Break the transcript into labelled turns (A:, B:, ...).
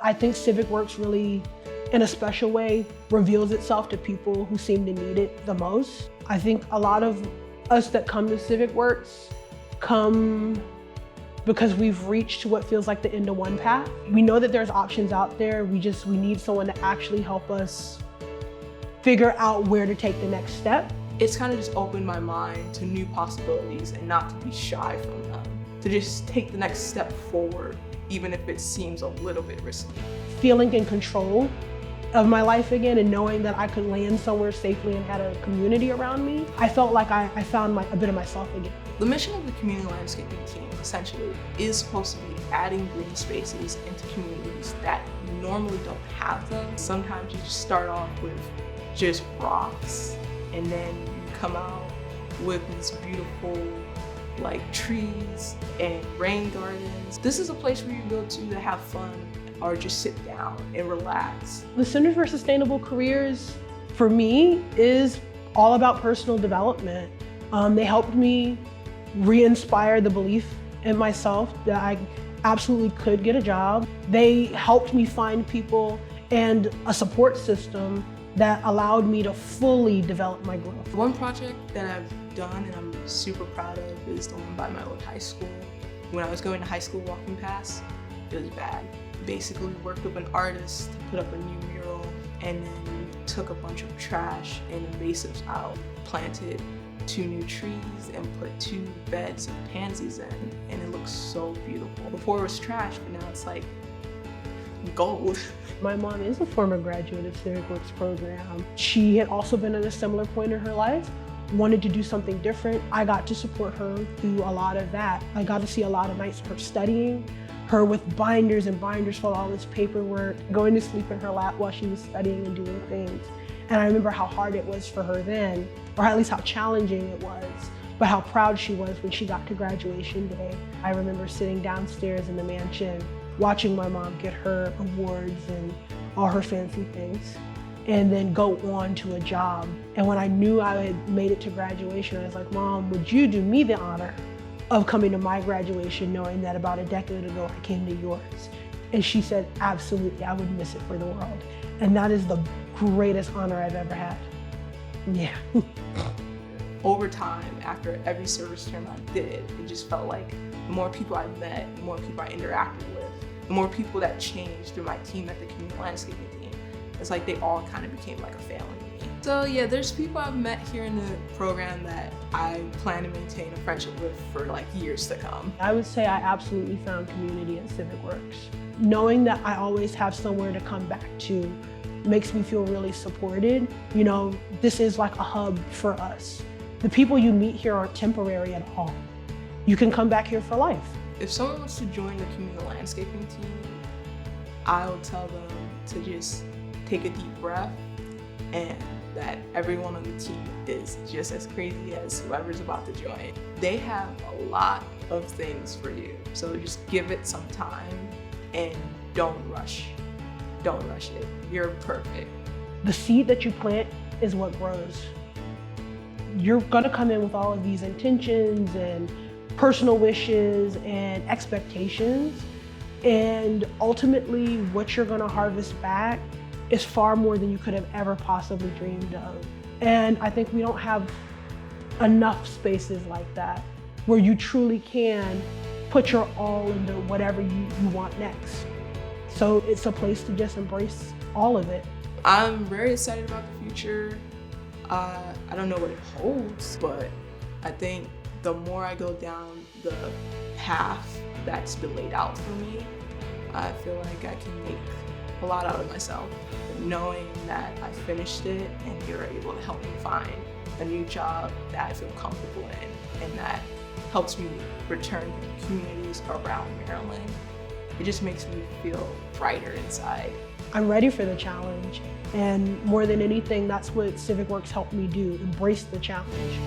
A: I think Civic Works really, in a special way, reveals itself to people who seem to need it the most. I think a lot of us that come to Civic Works come because we've reached what feels like the end of one path. We know that there's options out there. We need someone to actually help us figure out where to take the next step.
B: It's kind of just opened my mind to new possibilities and not to be shy from them. To just take the next step forward, even if it seems a little bit risky.
A: Feeling in control of my life again and knowing that I could land somewhere safely and had a community around me, I felt like I found a bit of myself again.
B: The mission of the community landscaping team essentially is supposed to be adding green spaces into communities that normally don't have them. Sometimes you just start off with just rocks and then you come out with these beautiful trees and rain gardens. This is a place where you go to have fun or just sit down and relax.
A: The Center for Sustainable Careers, for me, is all about personal development. They helped me re-inspire the belief in myself that I absolutely could get a job. They helped me find people and a support system that allowed me to fully develop my growth.
B: One project that I've done and I'm super proud of is the one by my old high school. When I was going to high school walking past, it was bad. Basically worked with an artist to put up a new mural, and then we took a bunch of trash and invasives out, planted 2 new trees and put 2 beds of pansies in, and it looks so beautiful. Before it was trash, but now it's like gold.
A: My mom is a former graduate of Civic Works program. She had also been at a similar point in her life, wanted to do something different. I got to support her through a lot of that. I got to see a lot of nights of her studying, her with binders and binders full of all this paperwork, going to sleep in her lap while she was studying and doing things. And I remember how hard it was for her then, or at least how challenging it was, but how proud she was when she got to graduation day. I remember sitting downstairs in the mansion, watching my mom get her awards and all her fancy things, and then go on to a job. And when I knew I had made it to graduation, I was like, Mom, would you do me the honor of coming to my graduation knowing that about a decade ago I came to yours? And she said, absolutely, I would miss it for the world. And that is the greatest honor I've ever had. Yeah.
B: Over time, after every service term I did, it just felt like the more people I met, the more people I interacted with, the more people that changed through my team at the community landscaping team. It's like they all kind of became like a family to me. So yeah, there's people I've met here in the program that I plan to maintain a friendship with for years to come.
A: I would say I absolutely found community at Civic Works. Knowing that I always have somewhere to come back to makes me feel really supported. You know, this is like a hub for us. The people you meet here aren't temporary at all. You can come back here for life.
B: If someone wants to join the community landscaping team, I will tell them to just take a deep breath and that everyone on the team is just as crazy as whoever's about to join. They have a lot of things for you, so just give it some time and don't rush. Don't rush it. You're perfect.
A: The seed that you plant is what grows. You're gonna come in with all of these intentions and personal wishes and expectations, and ultimately what you're gonna harvest back is far more than you could have ever possibly dreamed of. And I think we don't have enough spaces like that where you truly can put your all into whatever you want next. So it's a place to just embrace all of it.
B: I'm very excited about the future. I don't know what it holds, but I think the more I go down the path that's been laid out for me, I feel like I can make a lot out of myself. Knowing that I finished it and you're able to help me find a new job that I feel comfortable in and that helps me return to communities around Maryland, it just makes me feel brighter inside.
A: I'm ready for the challenge, and more than anything, that's what Civic Works helped me do, embrace the challenge.